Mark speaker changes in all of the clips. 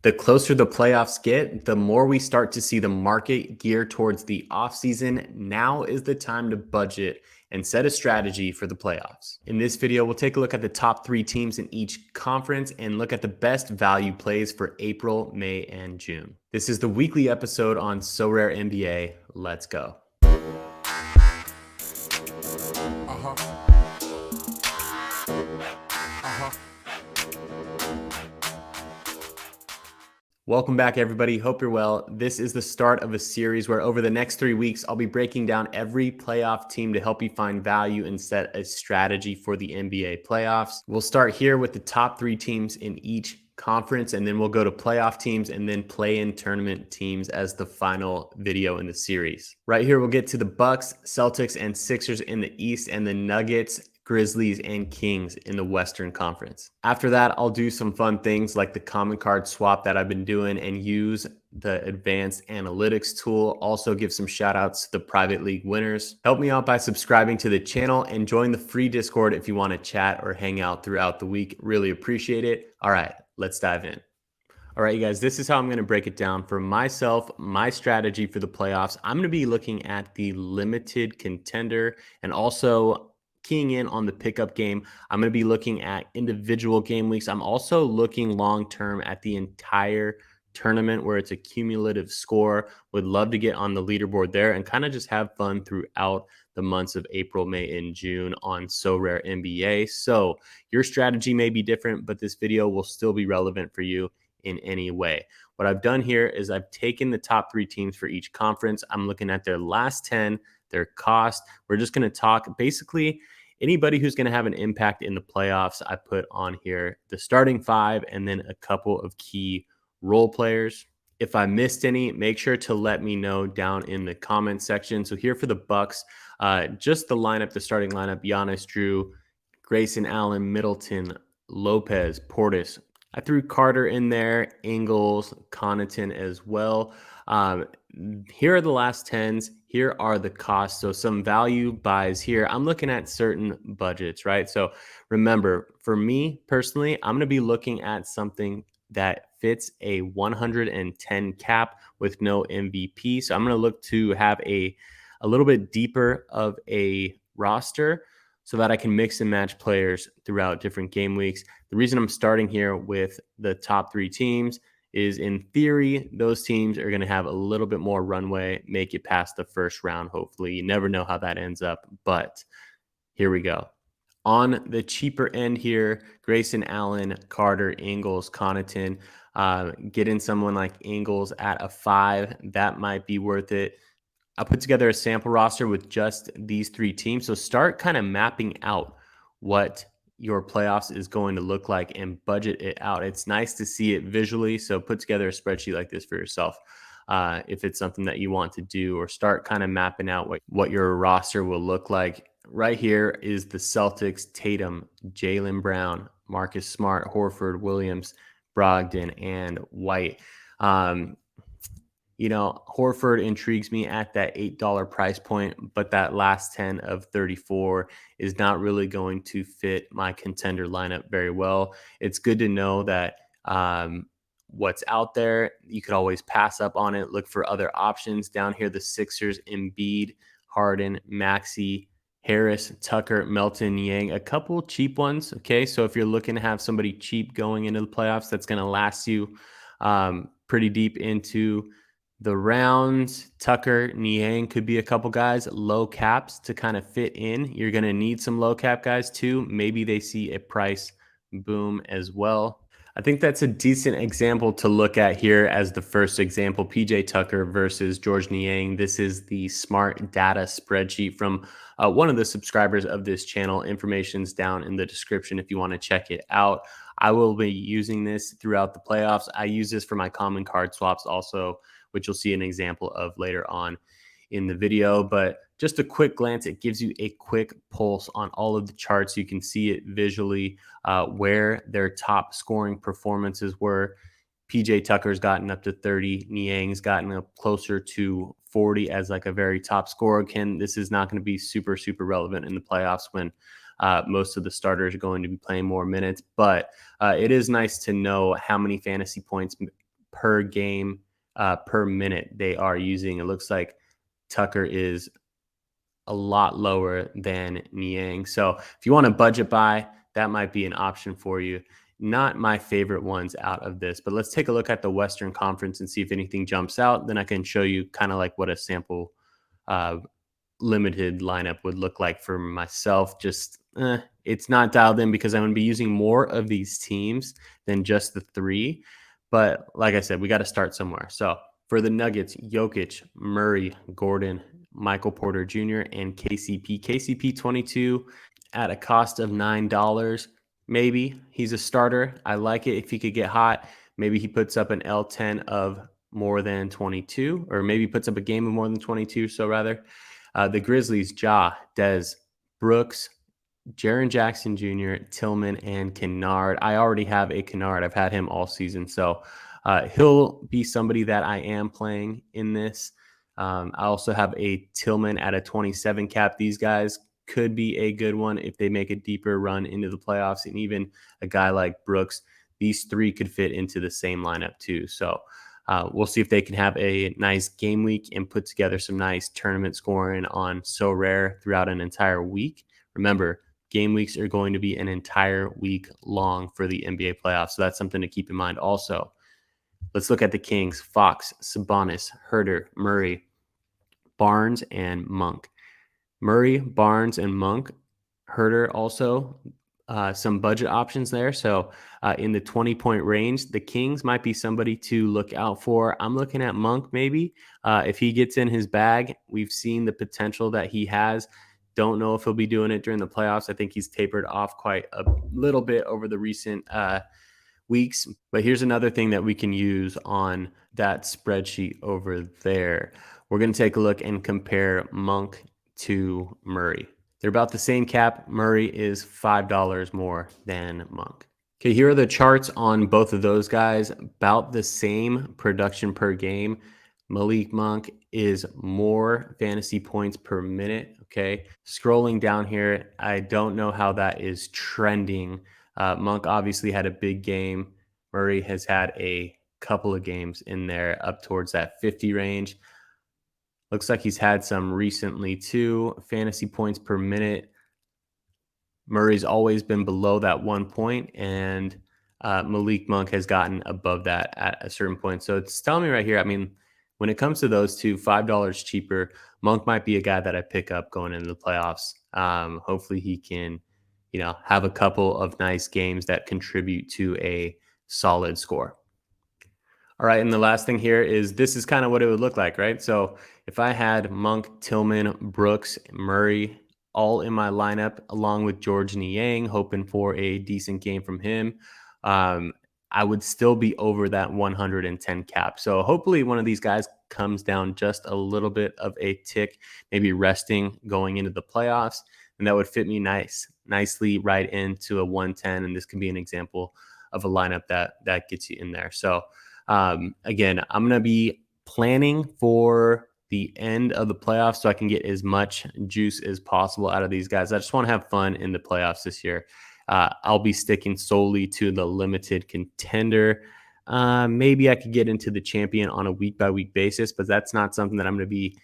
Speaker 1: The closer the playoffs get, the more we start to see the market gear towards the offseason. Now is the time to budget and set a strategy for the playoffs. In this video, we'll take a look at the top 3 teams in each conference and look at the best value plays for April, May, and June. This is the weekly episode on Sorare NBA. Let's go. Welcome back, everybody. Hope you're well. This is the start of a series where over the next 3 weeks, I'll be breaking down every playoff team to help you find value and set a strategy for the NBA playoffs. We'll start here with the top 3 teams in each conference, and then we'll go to playoff teams and then play-in tournament teams as the final video in the series. Right here, we'll get to the Bucks, Celtics, and Sixers in the East, and the Nuggets, Grizzlies, and Kings in the Western Conference. After that, I'll do some fun things like the common card swap that I've been doing and use the advanced analytics tool. Also give some shout outs to the private league winners. Help me out by subscribing to the channel and join the free Discord if you want to chat or hang out throughout the week. Really appreciate it. All right, let's dive in. All right, you guys, this is how I'm going to break it down for myself, my strategy for the playoffs. I'm going to be looking at the limited contender and also keying in on the pickup game. I'm going to be looking at individual game weeks. I'm also looking long-term at the entire tournament where it's a cumulative score. Would love to get on the leaderboard there and kind of just have fun throughout the months of April, May, and June on Sorare NBA. So your strategy may be different, but this video will still be relevant for you in any way. What I've done here is I've taken the top 3 teams for each conference. I'm looking at their last 10, their cost. We're just going to talk basically anybody who's going to have an impact in the playoffs. I put on here the starting 5 and then a couple of key role players. If I missed any, make sure to let me know down in the comment section. So here for the Bucks, just the lineup, the starting lineup: Giannis, Drew, Grayson Allen, Middleton, Lopez, Portis. I threw Carter in there, Ingles, Connaughton as well. Here are the last 10s. Here are the costs. So some value buys here. I'm looking at certain budgets, right? So remember, for me personally, I'm going to be looking at something that fits a 110 cap with no MVP. So I'm going to look to have a little bit deeper of a roster so that I can mix and match players throughout different game weeks. The reason I'm starting here with the top 3 teams is, in theory, those teams are going to have a little bit more runway, make it past the first round, hopefully. You never know how that ends up, but here we go. On the cheaper end here, Grayson Allen, Carter, Ingles, Connaughton. Get in someone like Ingles at a 5. That might be worth it. I put together a sample roster with just these 3 teams. So start kind of mapping out what your playoffs is going to look like and budget it out. It's nice to see it visually. So put together a spreadsheet like this for yourself if it's something that you want to do, or start kind of mapping out what your roster will look like. Right here is the Celtics: Tatum, Jaylen Brown, Marcus Smart, Horford, Williams, Brogdon, and White. Horford intrigues me at that $8 price point, but that last 10 of 34 is not really going to fit my contender lineup very well. It's good to know that what's out there, you could always pass up on it, look for other options. Down here, the Sixers: Embiid, Harden, Maxey, Harris, Tucker, Melton, Yang, a couple cheap ones. Okay, so if you're looking to have somebody cheap going into the playoffs that's going to last you pretty deep into the rounds, Tucker, Niang could be a couple guys. Low caps to kind of fit in. You're going to need some low cap guys too. Maybe they see a price boom as well. I think that's a decent example to look at here as the first example: PJ Tucker versus George Niang. This is the smart data spreadsheet from one of the subscribers of this channel. Information's down in the description if you want to check it out. I will be using this throughout the playoffs. I use this for my common card swaps also, which you'll see an example of later on in the video. But just a quick glance, it gives you a quick pulse on all of the charts. You can see it visually where their top scoring performances were. PJ Tucker's gotten up to 30. Niang's gotten up closer to 40 as like a very top scorer. This is not going to be super, super relevant in the playoffs when most of the starters are going to be playing more minutes. But it is nice to know how many fantasy points per game per minute they are using. It looks like Tucker is a lot lower than Niang. So if you want to budget buy, that might be an option for you. Not my favorite ones out of this, but let's take a look at the Western Conference and see if anything jumps out. Then I can show you kind of like what a sample uh, limited lineup would look like for myself. Just it's not dialed in because I'm going to be using more of these teams than just the three. But like I said, we got to start somewhere. So for the Nuggets, Jokic, Murray, Gordon, Michael Porter Jr., and KCP. KCP 22 at a cost of $9. Maybe he's a starter. I like it if he could get hot. Maybe he puts up an L10 of more than 22, or maybe puts up a game of more than 22. So rather, the Grizzlies, Ja, Dez, Brooks, Jaren Jackson Jr., Tillman, and Kennard. I already have a Kennard. I've had him all season. So he'll be somebody that I am playing in this. I also have a Tillman at a 27 cap. These guys could be a good one if they make a deeper run into the playoffs. And even a guy like Brooks, these three could fit into the same lineup too. So we'll see if they can have a nice game week and put together some nice tournament scoring on Sorare throughout an entire week. Remember, game weeks are going to be an entire week long for the NBA playoffs. So that's something to keep in mind also. Let's look at the Kings: Fox, Sabonis, Herter, Murray, Barnes, and Monk. Murray, Barnes, and Monk. Herter also some budget options there. So in the 20-point range, the Kings might be somebody to look out for. I'm looking at Monk maybe. If he gets in his bag, we've seen the potential that he has. Don't know if he'll be doing it during the playoffs. I think he's tapered off quite a little bit over the recent weeks. But here's another thing that we can use on that spreadsheet over there. We're going to take a look and compare Monk to Murray. They're about the same cap. Murray is $5 more than Monk. Okay, here are the charts on both of those guys. About the same production per game. Malik Monk is more fantasy points per minute. Okay, scrolling down here, I don't know how that is trending. Monk obviously had a big game. Murray has had a couple of games in there up towards that 50 range. Looks like he's had some recently too. Fantasy points per minute. Murray's always been below that 1 point, and Malik Monk has gotten above that at a certain point. So it's telling me right here, I mean, when it comes to those two, $5 cheaper, Monk might be a guy that I pick up going into the playoffs. Hopefully he can, have a couple of nice games that contribute to a solid score. All right, and the last thing here is this is kind of what it would look like, right? So if I had Monk, Tillman, Brooks, Murray all in my lineup, along with George Niang, hoping for a decent game from him, I would still be over that 110 cap. So hopefully one of these guys comes down just a little bit of a tick, maybe resting going into the playoffs, and that would fit me nicely right into a 110. And this can be an example of a lineup that gets you in there. So again, I'm going to be planning for the end of the playoffs so I can get as much juice as possible out of these guys. I just want to have fun in the playoffs this year. I'll be sticking solely to the limited contender. Maybe I could get into the champion on a week-by-week basis, but that's not something that I'm going to be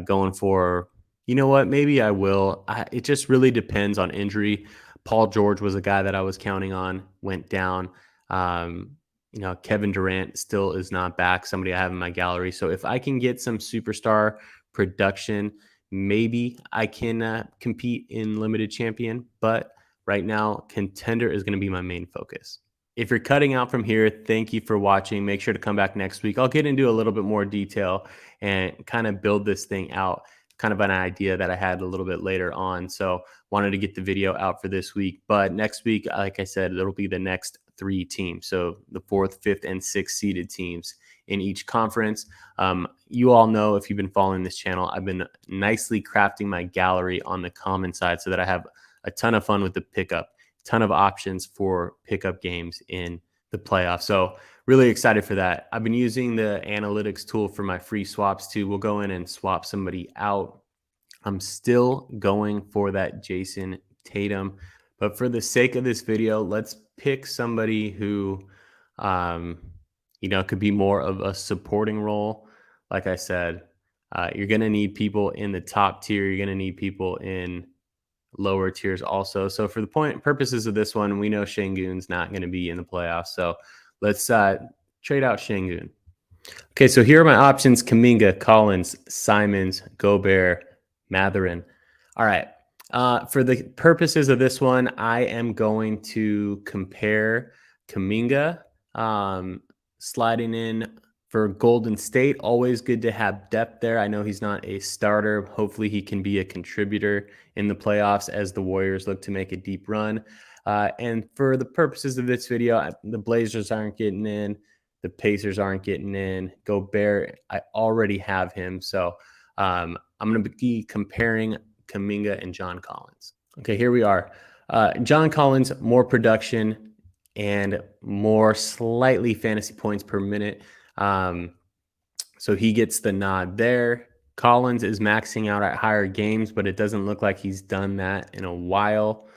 Speaker 1: going for. You know what? Maybe I will. It just really depends on injury. Paul George was a guy that I was counting on, went down. Kevin Durant still is not back, somebody I have in my gallery. So if I can get some superstar production, maybe I can compete in limited champion. But right now, contender is going to be my main focus. If you're cutting out from here, thank you for watching. Make sure to come back next week. I'll get into a little bit more detail and kind of build this thing out, kind of an idea that I had a little bit later on. So wanted to get the video out for this week. But next week, like I said, it'll be the next 3 teams. So the 4th, 5th, and 6th seeded teams in each conference. You all know, if you've been following this channel, I've been nicely crafting my gallery on the common side so that I have a ton of fun with the pickup, ton of options for pickup games in the playoffs. So really excited for that. I've been using the analytics tool for my free swaps too. We'll go in and swap somebody out. I'm still going for that Jason Tatum, but for the sake of this video, let's pick somebody who, it could be more of a supporting role. Like I said, you're going to need people in the top tier. You're going to need people in lower tiers also. So for the purposes of this one, we know Şengün's not going to be in the playoffs. So let's trade out Şengün. Okay, so here are my options: Kaminga, Collins, Simons, Gobert, Matherin. All right. For the purposes of this one, I am going to compare Kaminga sliding in for Golden State. Always good to have depth there. I know he's not a starter. Hopefully, he can be a contributor in the playoffs as the Warriors look to make a deep run. And for the purposes of this video, the Blazers aren't getting in. The Pacers aren't getting in. Gobert, I already have him. So I'm going to be comparing Kaminga and John Collins. Okay, here we are. John Collins, more production and more slightly fantasy points per minute. So he gets the nod there. Collins is maxing out at higher games, but it doesn't look like he's done that in a while.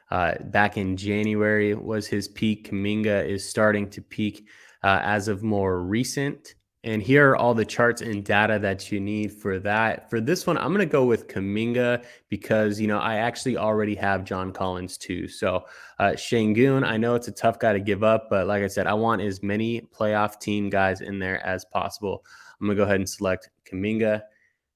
Speaker 1: Back in January was his peak. Kaminga is starting to peak as of more recent. And here are all the charts and data that you need for that. For this one, I'm going to go with Kaminga because, I actually already have John Collins too. So Şengün, I know it's a tough guy to give up, but like I said, I want as many playoff team guys in there as possible. I'm going to go ahead and select Kaminga.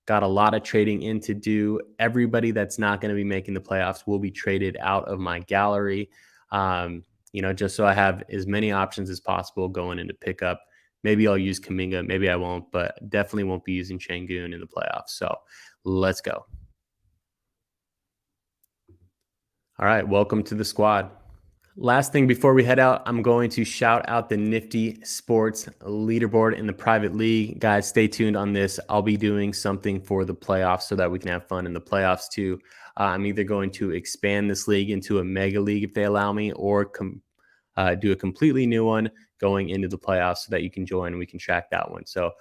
Speaker 1: Got a lot of trading in to do. Everybody that's not going to be making the playoffs will be traded out of my gallery. Just so I have as many options as possible going into pickup. Maybe I'll use Kaminga, maybe I won't, but definitely won't be using Şengün in the playoffs. So let's go. All right, welcome to the squad. Last thing before we head out, I'm going to shout out the NFTY Sports leaderboard in the private league. Guys, stay tuned on this. I'll be doing something for the playoffs so that we can have fun in the playoffs too. I'm either going to expand this league into a mega league if they allow me, or do a completely new one going into the playoffs so that you can join and we can track that one. So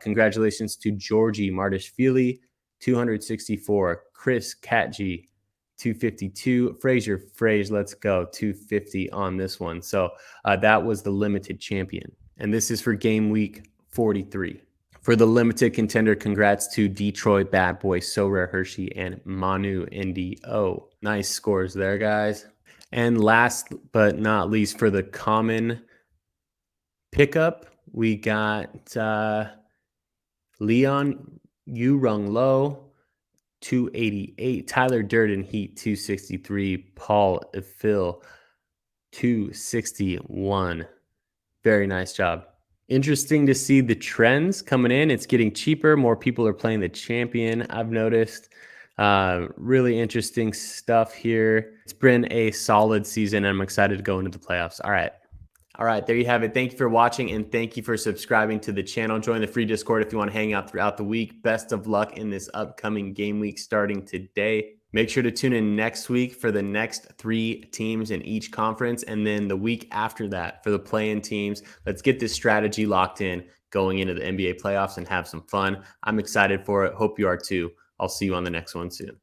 Speaker 1: congratulations to Georgie Martishvili, 264, Chris Katji, 252, Fraser, let's go, 250 on this one. So that was the limited champion. And this is for game week 43. For the limited contender, congrats to Detroit Bad Boy, Sorare Hershey, and Manu NDO. Nice scores there, guys. And last but not least, for the common pickup, we got Leon Yurung Lo, 288, Tyler Durden Heat, 263, Paul Phil, 261. Very nice job. Interesting to see the trends coming in. It's getting cheaper. More people are playing the champion, I've noticed. Really interesting stuff here. It's been a solid season. I'm excited to go into the playoffs. All right, there you have it. Thank you for watching, and thank you for subscribing to the channel. Join the free Discord if you want to hang out throughout the week. Best of luck in this upcoming game week starting today. Make sure to tune in next week for the next 3 teams in each conference, and then the week after that for the play-in teams. Let's get this strategy locked in going into the NBA playoffs and have some fun. I'm excited for it. Hope you are too. I'll see you on the next one soon.